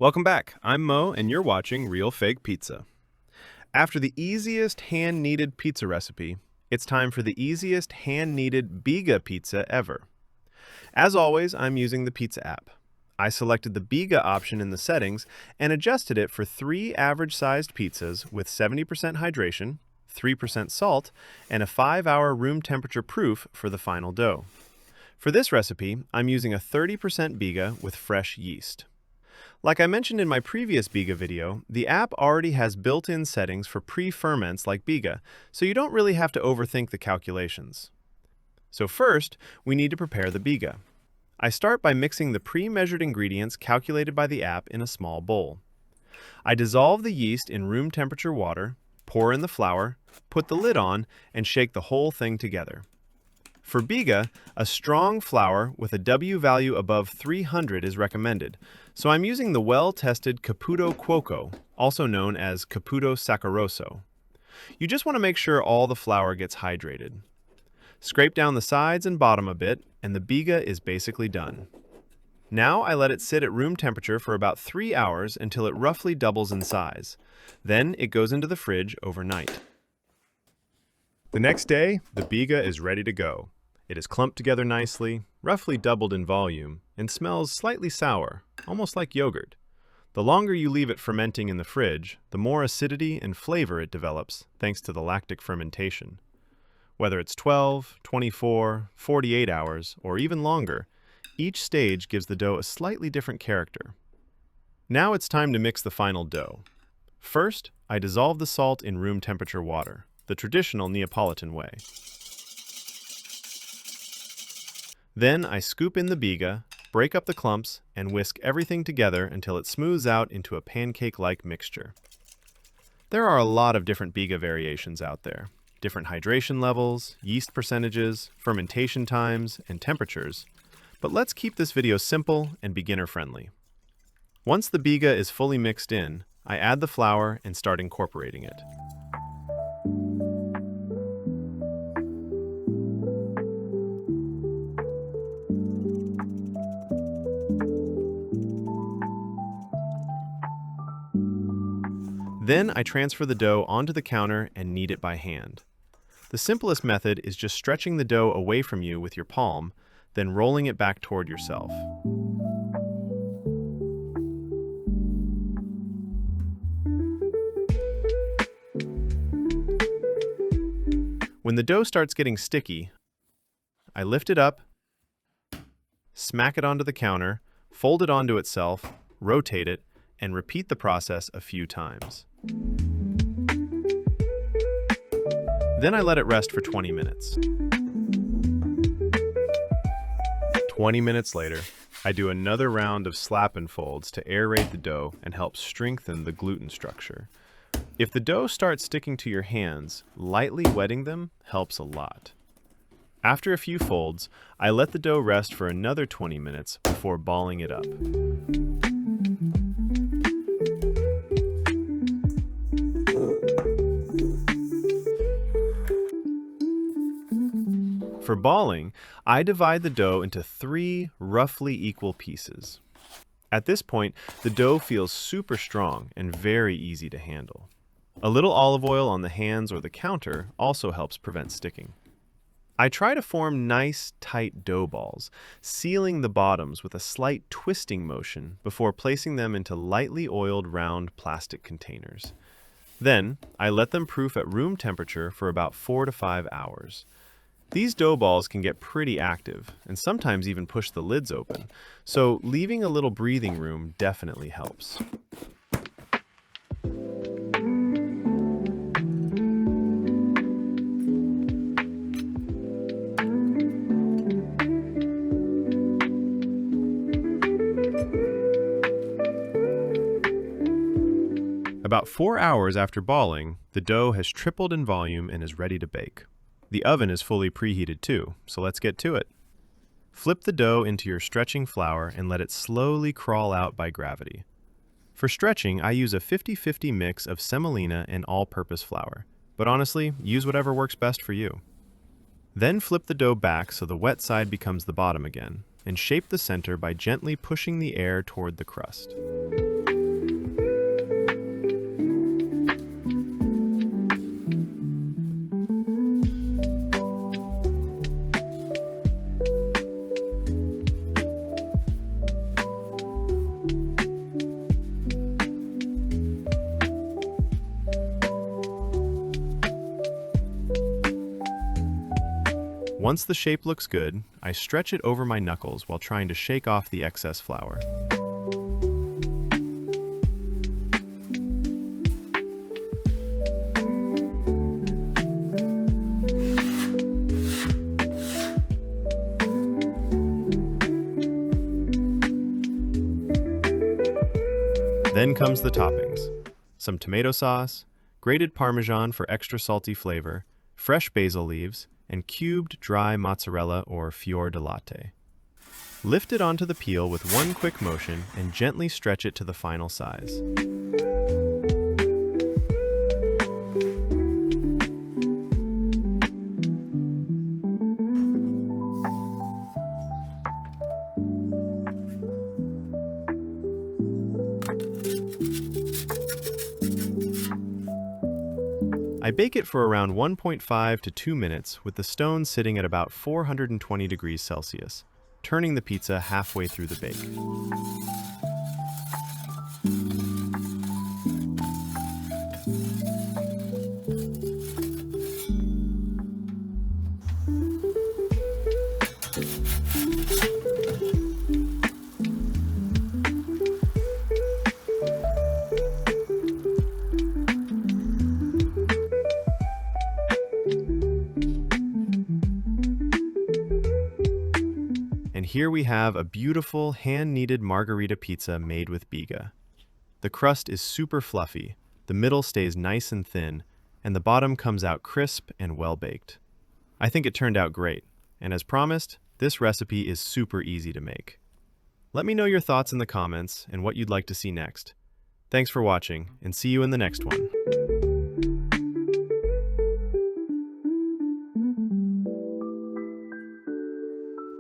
Welcome back. I'm Mo, and you're watching Real Fake Pizza. After the easiest hand-kneaded pizza recipe, it's time for the easiest hand-kneaded Biga pizza ever. As always, I'm using the pizza app. I selected the Biga option in the settings and adjusted it for 3 average-sized pizzas with 70% hydration, 3% salt, and a 5-hour room temperature proof for the final dough. For this recipe, I'm using a 30% Biga with fresh yeast. Like I mentioned in my previous Biga video, the app already has built-in settings for pre-ferments like Biga, so you don't really have to overthink the calculations. So first, we need to prepare the Biga. I start by mixing the pre-measured ingredients calculated by the app in a small bowl. I dissolve the yeast in room temperature water, pour in the flour, put the lid on, and shake the whole thing together. For Biga, a strong flour with a W value above 300 is recommended, so I'm using the well-tested Caputo Cuoco, also known as Caputo Saccharoso. You just want to make sure all the flour gets hydrated. Scrape down the sides and bottom a bit, and the Biga is basically done. Now I let it sit at room temperature for about 3 hours until it roughly doubles in size. Then it goes into the fridge overnight. The next day, the Biga is ready to go. It is clumped together nicely, roughly doubled in volume, and smells slightly sour, almost like yogurt. The longer you leave it fermenting in the fridge, the more acidity and flavor it develops, thanks to the lactic fermentation. Whether it's 12, 24, 48 hours, or even longer, each stage gives the dough a slightly different character. Now it's time to mix the final dough. First, I dissolve the salt in room temperature water, the traditional Neapolitan way. Then I scoop in the Biga, break up the clumps, and whisk everything together until it smooths out into a pancake-like mixture. There are a lot of different Biga variations out there. Different hydration levels, yeast percentages, fermentation times, and temperatures. But let's keep this video simple and beginner-friendly. Once the Biga is fully mixed in, I add the flour and start incorporating it. Then I transfer the dough onto the counter and knead it by hand. The simplest method is just stretching the dough away from you with your palm, then rolling it back toward yourself. When the dough starts getting sticky, I lift it up, smack it onto the counter, fold it onto itself, rotate it, and repeat the process a few times. Then I let it rest for 20 minutes. 20 minutes later, I do another round of slap and folds to aerate the dough and help strengthen the gluten structure. If the dough starts sticking to your hands, lightly wetting them helps a lot. After a few folds, I let the dough rest for another 20 minutes before balling it up. For balling, I divide the dough into 3 roughly equal pieces. At this point, the dough feels super strong and very easy to handle. A little olive oil on the hands or the counter also helps prevent sticking. I try to form nice, tight dough balls, sealing the bottoms with a slight twisting motion before placing them into lightly oiled round plastic containers. Then, I let them proof at room temperature for about 4 to 5 hours. These dough balls can get pretty active and sometimes even push the lids open, so leaving a little breathing room definitely helps. About 4 hours after balling, the dough has tripled in volume and is ready to bake. The oven is fully preheated too, so let's get to it. Flip the dough into your stretching flour and let it slowly crawl out by gravity. For stretching, I use a 50-50 mix of semolina and all-purpose flour, but honestly, use whatever works best for you. Then flip the dough back so the wet side becomes the bottom again, and shape the center by gently pushing the air toward the crust. Once the shape looks good, I stretch it over my knuckles while trying to shake off the excess flour. Then comes the toppings. Some tomato sauce, grated Parmesan for extra salty flavor, fresh basil leaves, and cubed dry mozzarella or fior di latte. Lift it onto the peel with one quick motion and gently stretch it to the final size. I bake it for around 1.5 to 2 minutes with the stone sitting at about 420 degrees Celsius, turning the pizza halfway through the bake. And here we have a beautiful hand-kneaded Margherita pizza made with Biga. The crust is super fluffy, the middle stays nice and thin, and the bottom comes out crisp and well-baked. I think it turned out great, and as promised, this recipe is super easy to make. Let me know your thoughts in the comments and what you'd like to see next. Thanks for watching, and see you in the next one.